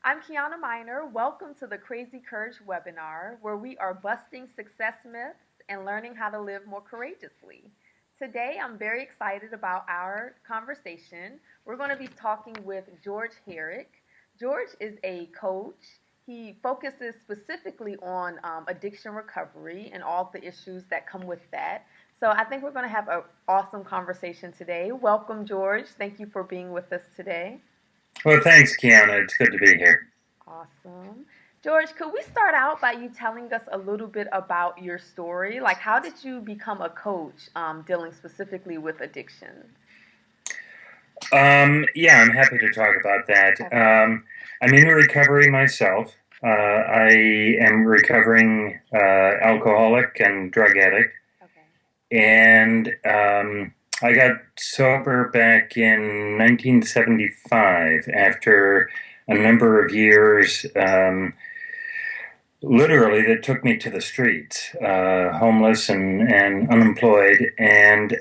I'm Kiana Miner. Welcome to the Crazy Courage webinar, where we are busting success myths and learning how to live more courageously. Today, I'm very excited about our conversation. We're going to be talking with George Herrick. George is a coach. He focuses specifically on addiction recovery and all the issues that come with that. So I think we're going to have an awesome conversation today. Welcome, George. Thank you for being with us today. Well, thanks, Kiana. It's good to be here. Awesome. George, could we start out by you telling us a little bit about your story? Like, how did you become a coach dealing specifically with addiction? Yeah, I'm happy to talk about that. Okay. I'm in recovery myself. I am recovering alcoholic and drug addict, Okay. and I got sober back in 1975 after a number of years. Literally, that took me to the streets, homeless and unemployed, and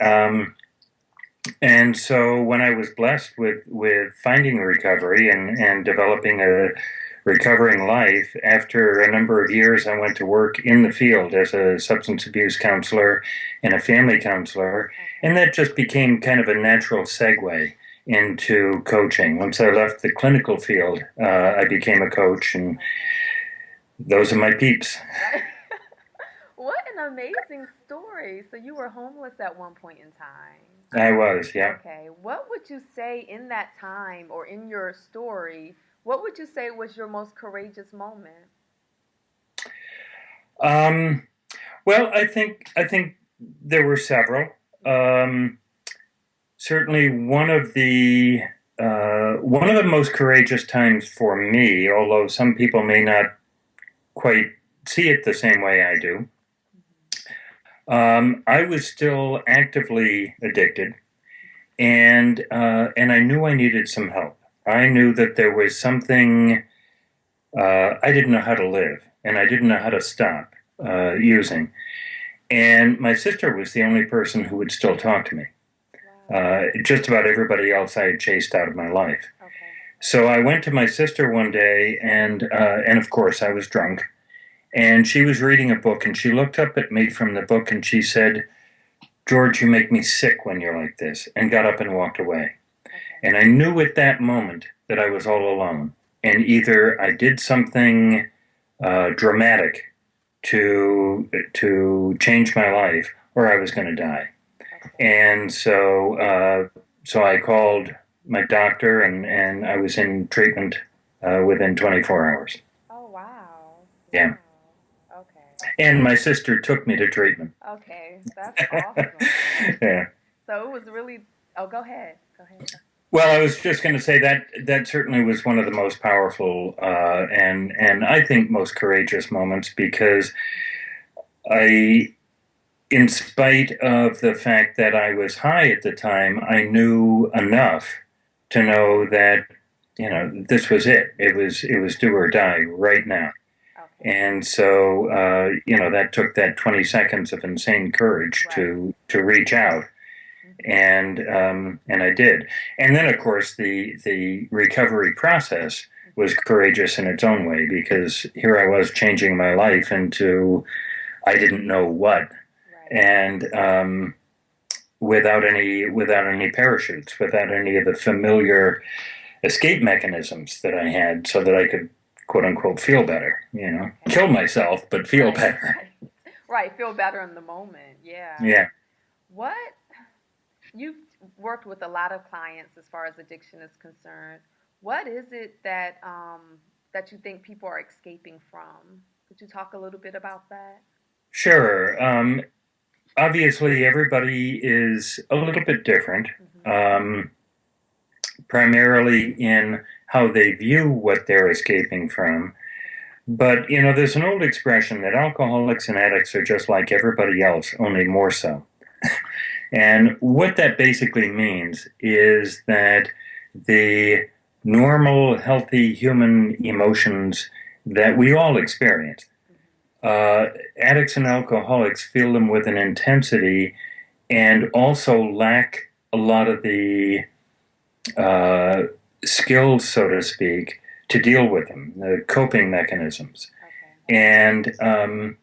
so when I was blessed with finding recovery and developing a recovering life, after a number of years, I went to work in the field as a substance abuse counselor and a family counselor, and that just became kind of a natural segue into coaching. Once I left the clinical field, I became a coach, and those are my peeps. Right. What an amazing story. So you were homeless at one point in time. I was, yeah. Okay. What would you say in that time or in your story? What would you say was your most courageous moment? Um, well, I think there were several. Um, Certainly, one of the most courageous times for me, although some people may not quite see it the same way I do. I was still actively addicted, and I knew I needed some help. I knew that there was something I didn't know how to live, and I didn't know how to stop using. And my sister was the only person who would still talk to me. Wow. Just about everybody else I had chased out of my life. Okay. So I went to my sister one day, and of course I was drunk, and she was reading a book, and she looked up at me from the book, and she said, "George, you make me sick when you're like this," and got up and walked away. Okay. And I knew at that moment that I was all alone, and either I did something dramatic to change my life, or I was going to die. Okay. And so I called my doctor, and I was in treatment within 24 hours. Oh, wow. Yeah. Wow. Okay. And my sister took me to treatment. Okay. That's awesome. Yeah. So it was really, oh, go ahead. Go ahead. Well, I was just going to say that that certainly was one of the most powerful and I think most courageous moments because I, in spite of the fact that I was high at the time, I knew enough to know that this was it. It was do or die right now. Okay. And so that took that 20 seconds of insane courage Right. to reach out, Hmm. and I did. And then, of course, the recovery process was courageous in its own way because here I was changing my life into I didn't know what, Right. and without any parachutes, without any of the familiar escape mechanisms that I had, so that I could quote unquote feel better. Okay. Kill myself, but feel Right. better. Right. Right. Feel better in the moment. Yeah. Yeah. What you've worked with a lot of clients as far as addiction is concerned. What is it that you think people are escaping from? Could you talk a little bit about that? Sure. Obviously, everybody is a little bit different, Hmm. um, primarily in how they view what they're escaping from. But, there's an old expression that alcoholics and addicts are just like everybody else, only more so. And what that basically means is that the normal, healthy human emotions that we all experience, addicts and alcoholics feel them with an intensity and also lack a lot of the uh, skills, so to speak, to deal with them, the coping mechanisms. Okay. And,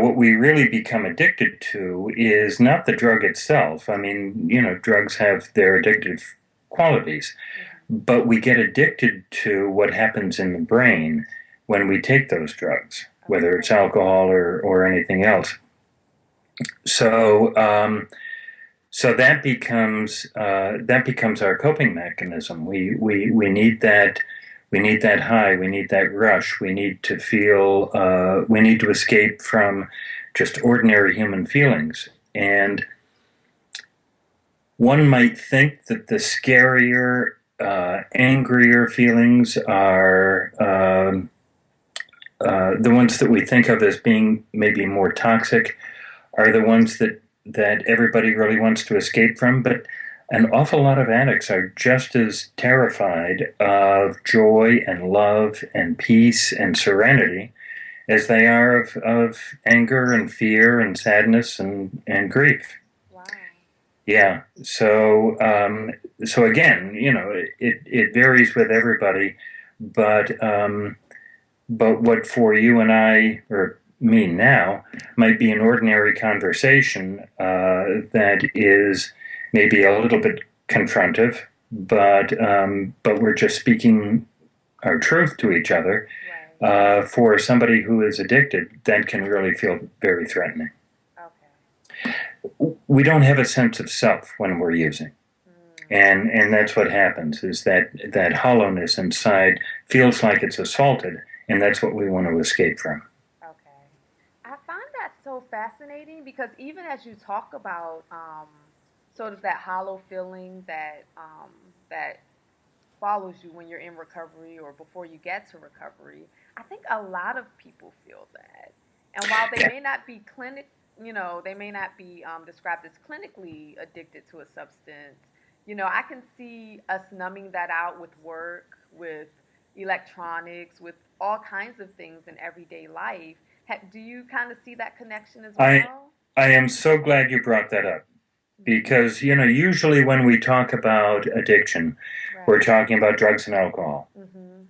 what we really become addicted to is not the drug itself. I mean, drugs have their addictive qualities, but we get addicted to what happens in the brain when we take those drugs, whether it's alcohol or anything else. So, so that becomes our coping mechanism. We need that. We need that high. We need that rush. We need to feel. We need to escape from just ordinary human feelings. And one might think that the scarier, angrier feelings are the ones that we think of as being maybe more toxic, are the ones that everybody really wants to escape from. But an awful lot of addicts are just as terrified of joy and love and peace and serenity as they are of anger and fear and sadness and grief. Wow. Yeah. So so again, it varies with everybody, but what for you and I, or me now, might be an ordinary conversation that is maybe a little bit confrontive, but we're just speaking our truth to each other. Right. For somebody who is addicted, that can really feel very threatening. Okay. We don't have a sense of self when we're using. And that's what happens, is that hollowness inside feels like it's assaulted, and that's what we want to escape from. Okay. I find that so fascinating because even as you talk about sort of that hollow feeling that follows you when you're in recovery or before you get to recovery, I think a lot of people feel that. And while they may not be they may not be described as clinically addicted to a substance, I can see us numbing that out with work, with electronics, with all kinds of things in everyday life. Do you kind of see that connection as I well? I am so glad you brought that up, because usually when we talk about addiction, we're Right. talking about drugs and alcohol. Mm-hmm.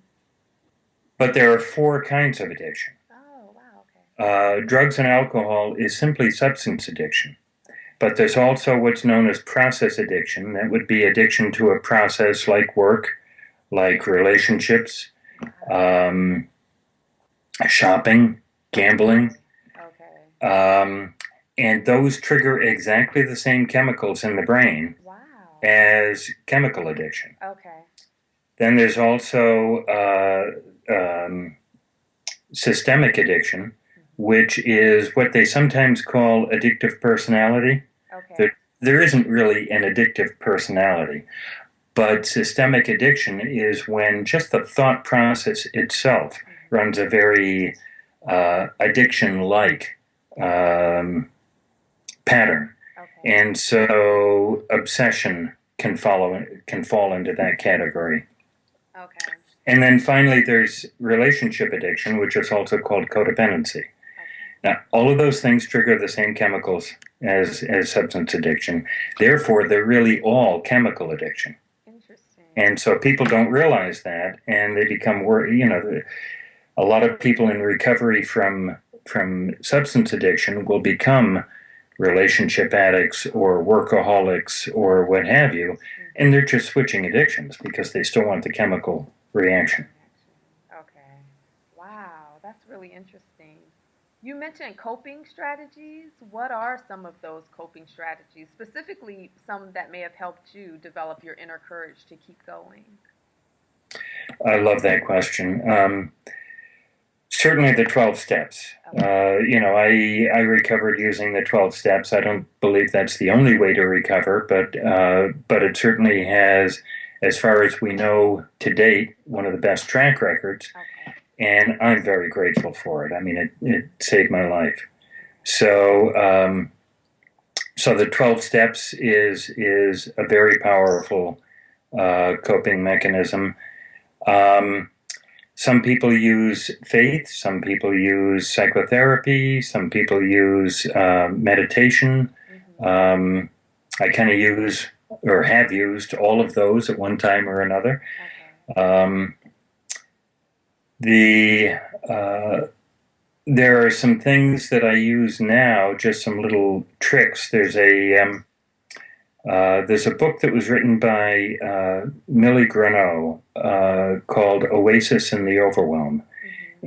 But there are four kinds of addiction. Oh, wow. Okay. Drugs and alcohol is simply substance addiction. But there's also what's known as process addiction. That would be addiction to a process like work, like relationships, um, shopping, gambling. Okay. And those trigger exactly the same chemicals in the brain Wow. as chemical addiction. Okay. Then there's also systemic addiction, which is what they sometimes call addictive personality. Okay. There isn't really an addictive personality, but systemic addiction is when just the thought process itself runs a very addiction-like pattern. Okay. And so obsession can fall into that category. Okay. And then finally, there's relationship addiction, which is also called codependency. Now, all of those things trigger the same chemicals as substance addiction. Therefore, they're really all chemical addiction. Interesting. And so people don't realize that, and they become a lot of people in recovery from substance addiction will become relationship addicts or workaholics or what have you, and they're just switching addictions because they still want the chemical reaction. Okay. Wow, that's really interesting. You mentioned coping strategies. What are some of those coping strategies, specifically some that may have helped you develop your inner courage to keep going? I love that question. Certainly the 12 steps. I recovered using the 12 steps. I don't believe that's the only way to recover, but it certainly has, as far as we know to date, one of the best track records. Okay. And I'm very grateful for it. I mean, it saved my life. So, so the 12 steps is a very powerful coping mechanism. Some people use faith, some people use psychotherapy, some people use meditation. I kind of use or have used all of those at one time or another. Okay. The there are some things that I use now, just some little tricks. There's a book that was written by Millie Greneau called Oasis in the Overwhelm.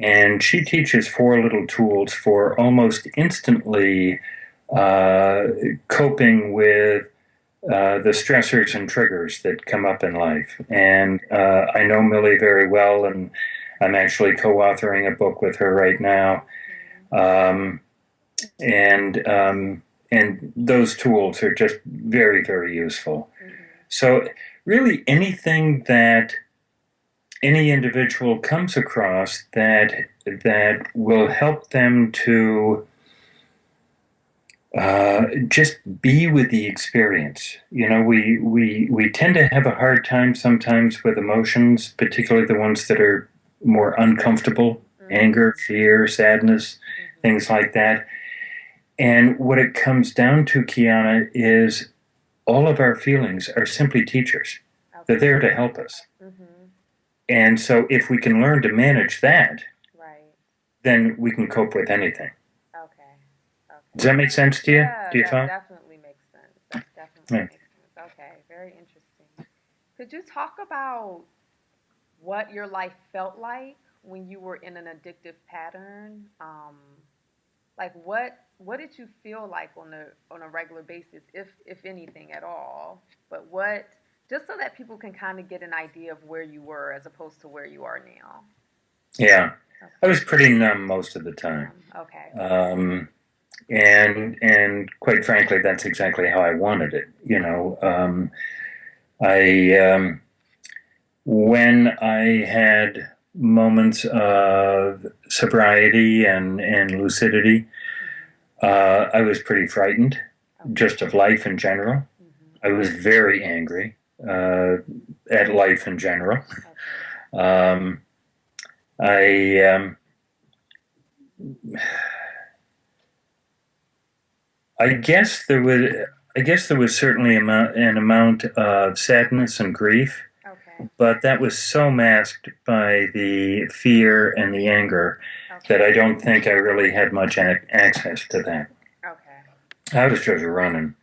And she teaches 4 little tools for almost instantly coping with the stressors and triggers that come up in life. And I know Millie very well, and I'm actually co-authoring a book with her right now. Um, and those tools are just very, very useful. So really anything that any individual comes across that will help them to just be with the experience. You know, we tend to have a hard time sometimes with emotions, particularly the ones that are more uncomfortable, anger, fear, sadness, things like that. And what it comes down to, Kiana, is all of our feelings are simply teachers. They're there to help us. And so if we can learn to manage that, then we can cope with anything. Does that make sense to you? Yeah, Do you that find? definitely makes sense. That definitely makes sense. Okay, very interesting. Could you talk about what your life felt like when you were in an addictive pattern? Like what did you feel like on a regular basis, if anything at all? But what just so that people can kind of get an idea of where you were as opposed to where you are now. Yeah, Okay. I was pretty numb most of the time. Okay. And quite frankly, that's exactly how I wanted it. You know, I when I had moments of sobriety and lucidity, I was pretty frightened, just of life in general. I was very angry at life in general. Um, I I guess there was certainly an amount of sadness and grief, but that was so masked by the fear and the anger that I don't think I really had much access to that. I was just running,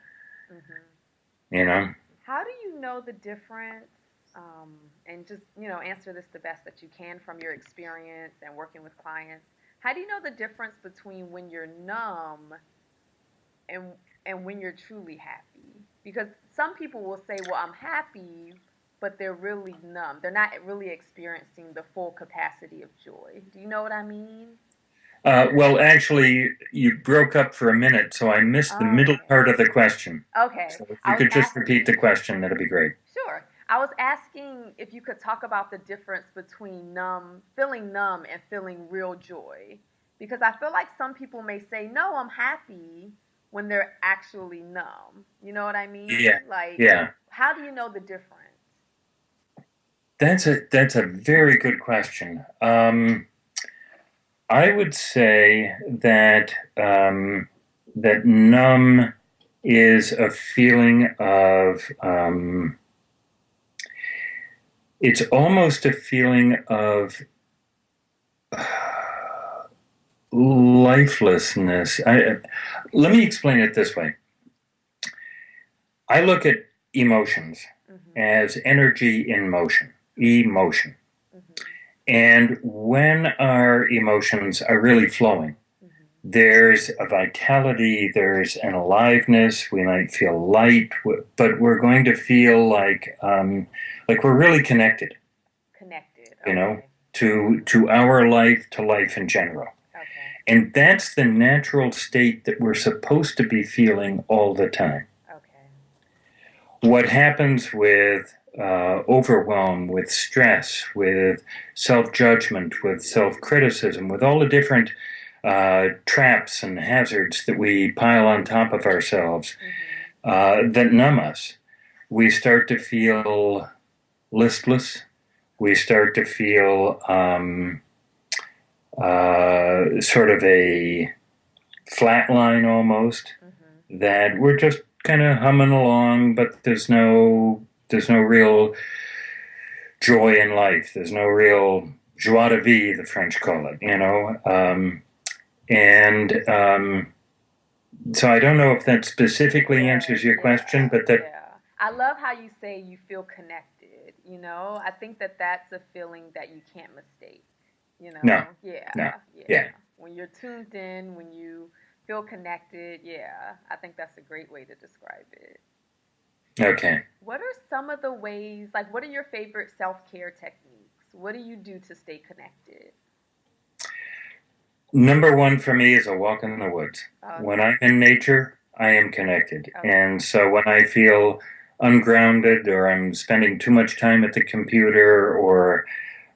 you know. How do you know the difference? And just answer this the best that you can from your experience and working with clients. How do you know the difference between when you're numb and and when you're truly happy? Because some people will say, "Well, I'm happy," but they're really numb. They're not really experiencing the full capacity of joy. Do you know what I mean? Well, actually, you broke up for a minute, so I missed the middle part of the question. Okay. So if I you was could just repeat the question, that'd be great. Sure. I was asking if you could talk about the difference between feeling numb and feeling real joy. Because I feel like some people may say, "No, I'm happy," when they're actually numb. You know what I mean? Yeah. Like, Yeah. how do you know the difference? That's a very good question. I would say that that numb is a feeling of it's almost a feeling of lifelessness. Let me explain it this way. I look at emotions as energy in motion, emotion. And when our emotions are really flowing, there's a vitality, there's an aliveness. We might feel light, but we're going to feel like we're really connected. Connected. You know, to our life, to life in general. And that's the natural state that we're supposed to be feeling all the time. What happens with overwhelm, with stress, with self-judgment, with self-criticism, with all the different traps and hazards that we pile on top of ourselves that numb us, we start to feel listless. We start to feel sort of a flat line almost, that we're just kind of humming along, but there's no real joy in life. There's no real joie de vie, the French call it, and so I don't know if that specifically Yes, answers your question, yeah, but that yeah. I love how you say you feel connected, you know? I think that that's a feeling that you can't mistake, you no, know? no, Yeah, yeah. yeah, When you're tuned in, when you feel connected, yeah, I think that's a great way to describe it. okay. What are some of the ways, like, what are your favorite self care techniques? What do you do to stay connected? Number one for me is a walk in the woods. When Okay, I'm in nature, I am connected. okay. And so when I feel ungrounded or I'm spending too much time at the computer or,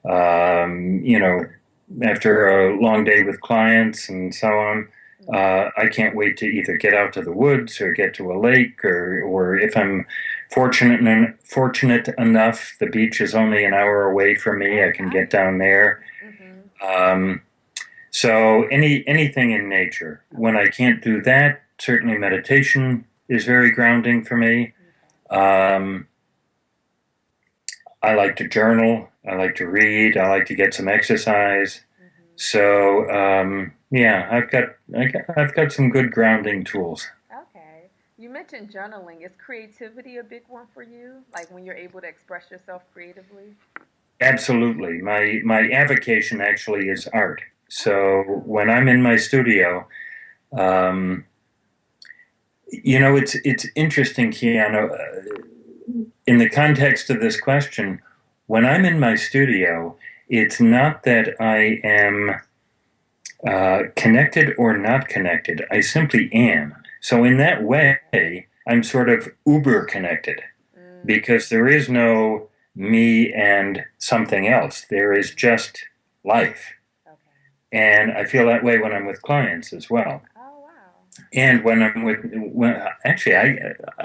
you know, after a long day with clients and so on, Hmm. I can't wait to either get out to the woods or get to a lake or if I'm fortunate enough, the beach is only an hour away from me, Oh, I can get nice. down there. Hmm. Um, so anything in nature. When I Okay, can't do that, certainly meditation is very grounding for me. okay. Um, I like to journal. I like to read. I like to get some exercise. Hmm. So yeah, I've got some good grounding tools. Okay. You mentioned journaling. Is creativity a big one for you? Like when you're able to express yourself creatively? Absolutely. My avocation actually is art. Oh, So wow. when I'm in my studio, um, it's interesting, Keanu. In the context of this question, when I'm in my studio, it's not that I am connected or not connected. I simply am. So in that Okay. way, I'm sort of uber connected because Mm, there is no me and something else. There is mm, just life. okay. And I feel that way when I'm with clients as well. Oh, wow. And when actually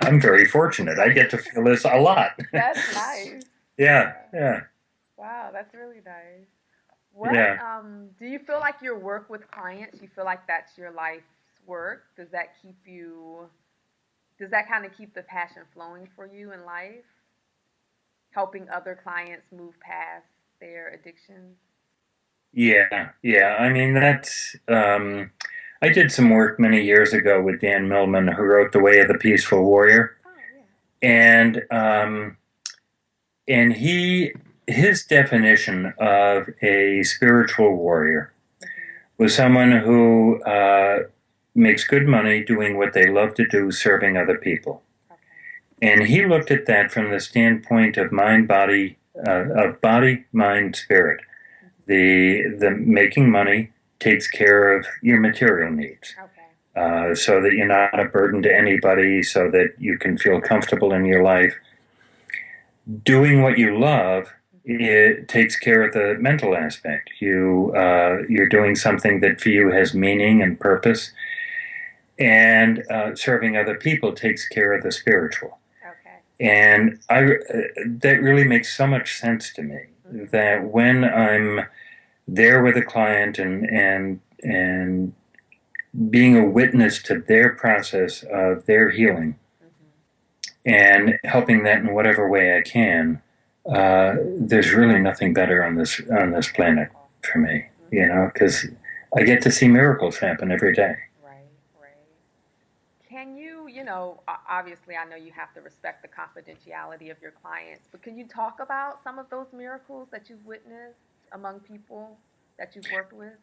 I'm very fortunate. I get to feel this a lot. That's nice. Yeah, Yeah. yeah, Wow, that's really nice. What yeah. do you feel like your work with clients, you feel like that's your life's work? Does that kind of keep the passion flowing for you in life? Helping other clients move past their addictions? Yeah, yeah. I mean, I did some work many years ago with Dan Millman, who wrote The Way of the Peaceful Warrior, Oh, yeah. and and his definition of a spiritual warrior Mhm. was someone who makes good money doing what they love to do, serving other people. Okay. And he looked at that from the standpoint of body, mind, spirit. Mhm. The making money takes care of your material needs, Okay. so that you're not a burden to anybody, so that you can feel comfortable in your life. Doing what you love, Mhm. it takes care of the mental aspect. You're doing something that for you has meaning and purpose, and serving other people takes care of the spiritual. Okay. And that really makes so much sense to me. Mhm. That when I'm there with a client and being a witness to their process of their healing Mhm. and helping that in whatever way I can, there's really nothing better on this planet Wonderful. for me, Mhm. because I get to see miracles happen every day. Right. Right. Can you, obviously, I know you have to respect the confidentiality of your clients, but can you talk about some of those miracles that you've witnessed among people that you've worked with?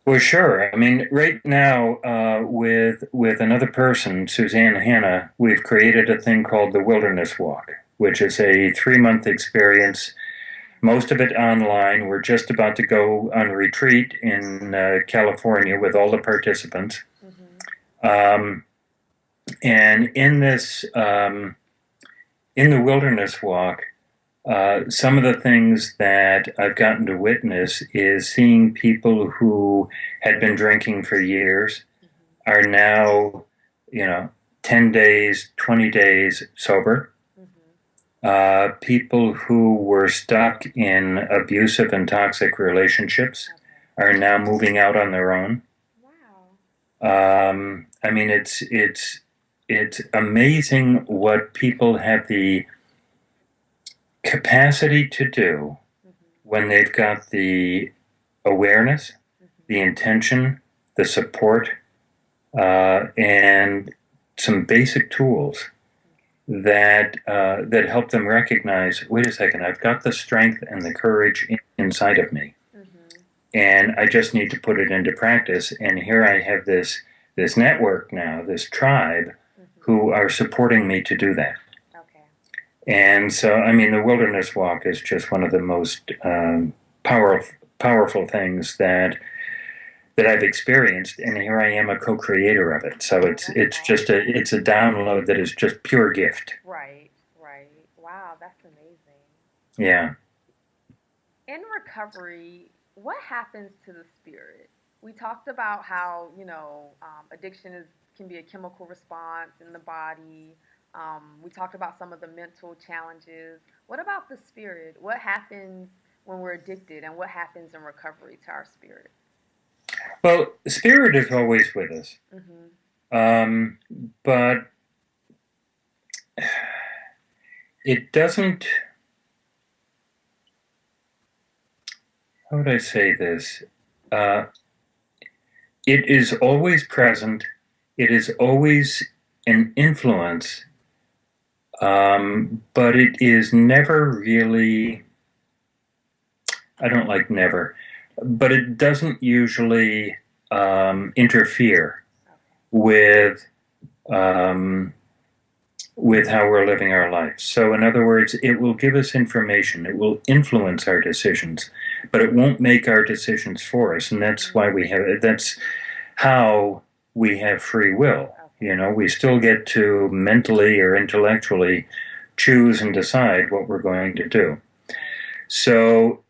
Well, sure. I mean, right now, with another person, Suzanne Hanna, we've created a thing called the Wilderness Walk, which is a 3 month experience. Most of it online. We're just about to go on retreat in California with all the participants. Mm-hmm. Um, and in the Wilderness Walk, some of the things that I've gotten to witness is seeing people who had been drinking for years Mm-hmm. are now, you know, 10 days, 20 days sober. Mm-hmm. People who were stuck in abusive and toxic relationships Okay. are now moving out on their own. Wow. I mean, it's amazing what people have the capacity to do Mm-hmm. when they've got the awareness, the intention, the support, and some basic tools that help them recognize, wait a second, I've got the strength and the courage inside of me, and I just need to put it into practice. And here I have this network now, this tribe, who are supporting me to do that. Okay. And so, I mean, the wilderness walk is just one of the most powerful things that I've experienced, and here I am, a co-creator of it. So it's just it's a download that is just pure gift. Right, right. Wow, that's amazing. Yeah. In recovery, what happens to the spirit? We talked about how, addiction can be a chemical response in the body. We talked about some of the mental challenges. What about the spirit? What happens when we're addicted, and what happens in recovery to our spirit? Well, spirit is always with us, um, but it doesn't. How would I say this? It is always present. It is always an influence, but it is never really. I don't like never, but it doesn't usually interfere with how we're living our lives. So, in other words, it will give us information. It will influence our decisions, but it won't make our decisions for us. And that's why that's how we have free will. We still get to mentally or intellectually choose and decide what we're going to do. So,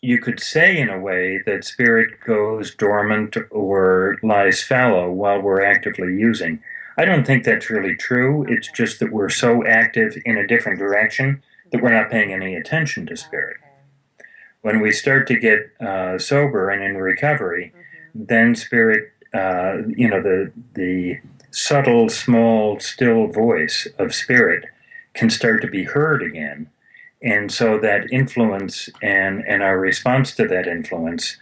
you could say, in a way, that spirit goes dormant or lies fallow while we're actively using. I don't think that's really true. It's just that we're so active in a different direction that we're not paying any attention to spirit. When we start to get sober and in recovery, then spirit, the subtle, small, still voice of spirit can start to be heard again. And so that influence and our response to that influence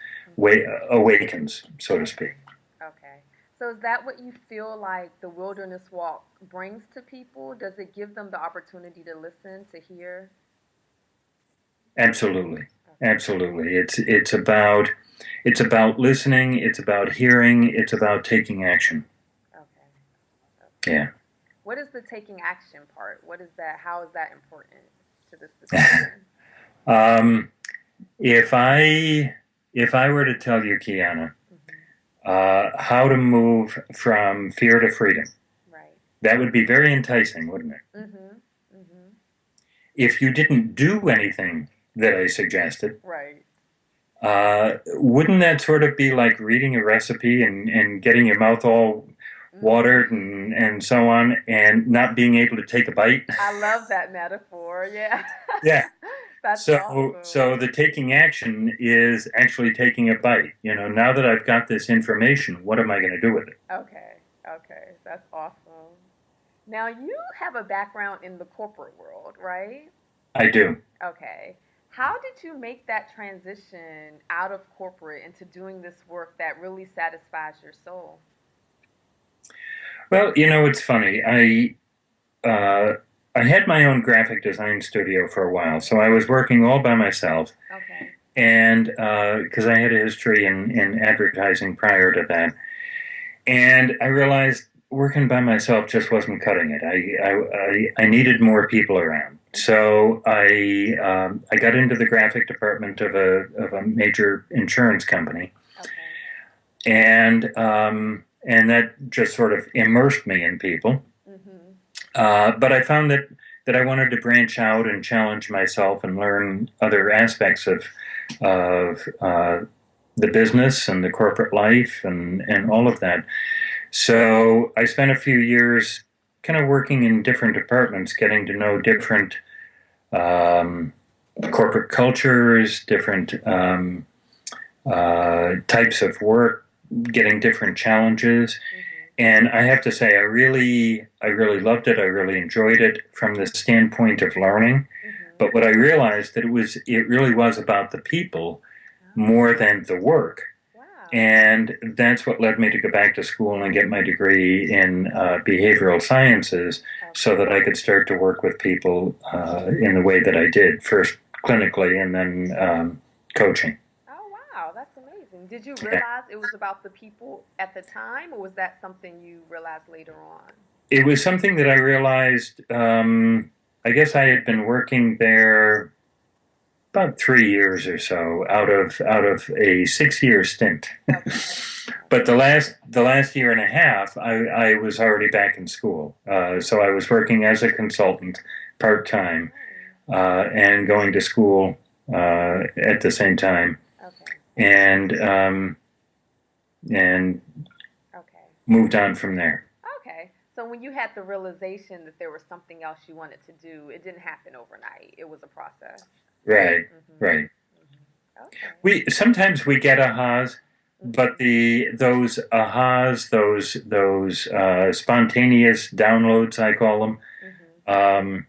awakens, so to speak. Okay. So is that what you feel like the wilderness walk brings to people? Does it give them the opportunity to listen, to hear? Absolutely. Absolutely. It's about listening, it's about hearing, it's about taking action. Okay. Yeah. What is the taking action part? What is that? How is that important to this discussion? If I were to tell you, Kiana, how to move from fear to freedom, right, that would be very enticing, wouldn't it? If you didn't do anything that I suggested, right, wouldn't that sort of be like reading a recipe and getting your mouth all watered and so on, and not being able to take a bite? I love that metaphor. Yeah. Yeah. That's so awesome. So the taking action is actually taking a bite. Now that I've got this information, what am I going to do with it? Okay. Okay. That's awesome. Now you have a background in the corporate world, right? I do. Okay. How did you make that transition out of corporate into doing this work that really satisfies your soul? Well, it's funny. I had my own graphic design studio for a while, so I was working all by myself. Okay. And because I had a history in advertising prior to that, and I realized working by myself just wasn't cutting it. I needed more people around. So I got into the graphic department of a major insurance company, and that just sort of immersed me in people. But I found that I wanted to branch out and challenge myself and learn other aspects of the business and the corporate life and all of that. So I spent a few years kind of working in different departments, getting to know different corporate cultures, different types of work, getting different challenges. And I have to say, I really loved it. I really enjoyed it from the standpoint of learning. But what I realized that it really was about the people Oh, more than the work. wow. And that's what led me to go back to school and get my degree in behavioral sciences so Okay. that I could start to work with people in the way that I did, first clinically and then coaching. Oh, wow. That's amazing. Did you Yeah. realize it was about the people at the time, or was that something you realized later on? It was something that I realized, I guess I had been working there about 3 years or so out of a 6 year stint. Okay. But Okay. the last year and a half, I was already back in school. So I was working as a consultant part time Nice. and going to school at the same time, Okay. and and Okay. moved on from there. Okay. So when you had the realization that there was something else you wanted to do, it didn't happen overnight. It was a process. Right, Mhm. right. Mhm. Okay. We sometimes we get ahas, but Mhm. the those ahas, those spontaneous downloads, I call them, Mhm. um,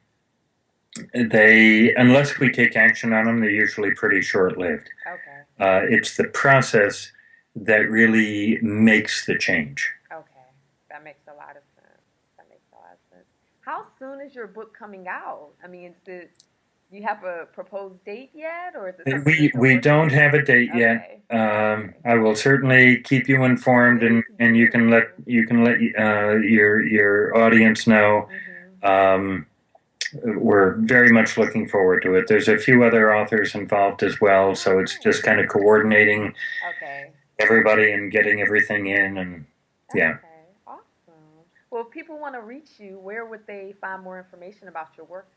they unless we take action on them, they're usually pretty short lived. Okay. It's the process that really makes the change. Okay. That makes a lot of sense. That makes a lot of sense. How soon is your book coming out? I mean, do you have a proposed date yet, or is it something you're still We working don't have on? a date yet. Okay. Okay. I will certainly keep you informed, Please and do. you can let your audience know. Mhm. Um, we're very much looking forward to it. There's a few other authors involved as well, Oh, so it's just kind nice. of coordinating Okay. everybody and getting everything in, and yeah. Okay. Awesome. Well, if people want to reach you, where would they find more information about your work?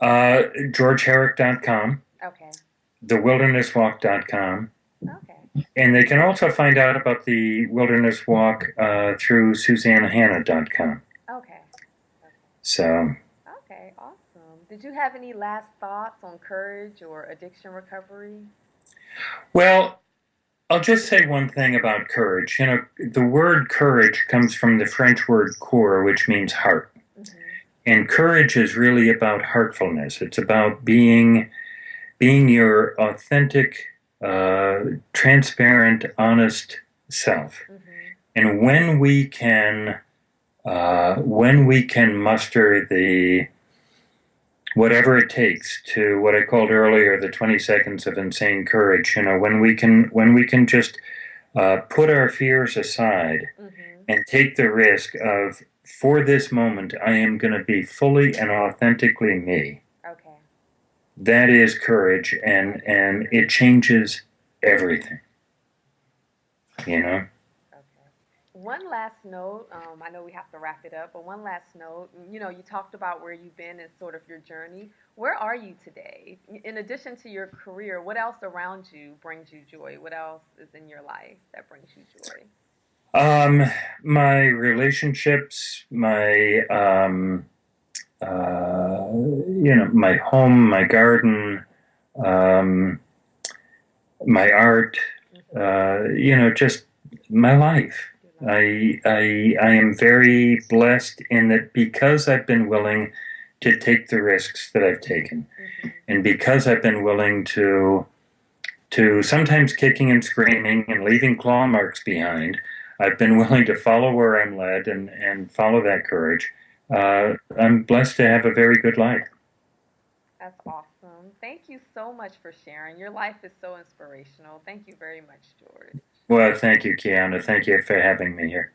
GeorgeHerrick.com, Okay. thewildernesswalk.com, Okay. and they can also find out about the Wilderness Walk through SusannaHannah.com. Okay. Okay. So, Okay. Awesome. Did you have any last thoughts on courage or addiction recovery? well, I'll just say one thing about courage. You know, the word courage comes from the French word coeur, which means heart. Mhm. And courage is really about heartfulness. It's about being your authentic, transparent, honest self. Mhm. And when we can muster the whatever it takes to what I called earlier the 20 seconds of insane courage, you know, when we can just put our fears aside Mhm. and take the risk of, for this moment, I am going to be fully and authentically me. Okay. That is courage, That is and it courage. changes everything. You know. Okay. One last note. I know we have to wrap it up, but one last note. You know, you talked about where you've been and sort of your journey. Where are you today? In addition to your career, what else around you brings you joy? What else is in your life that brings you joy? Um, my relationships, my home, my garden, um, my art, Mhm. just my life. Your life. I am very blessed in that because I've been willing to take the risks that I've taken, Mhm. and because I've been willing to sometimes kicking and screaming and leaving claw marks behind, I've been willing to follow where I'm led and follow that courage. I'm blessed to have a very good life. That's awesome. Thank you so much for sharing. Your life is so inspirational. Thank you very much, George. Well, thank you, Kiana. Thank you for having me here.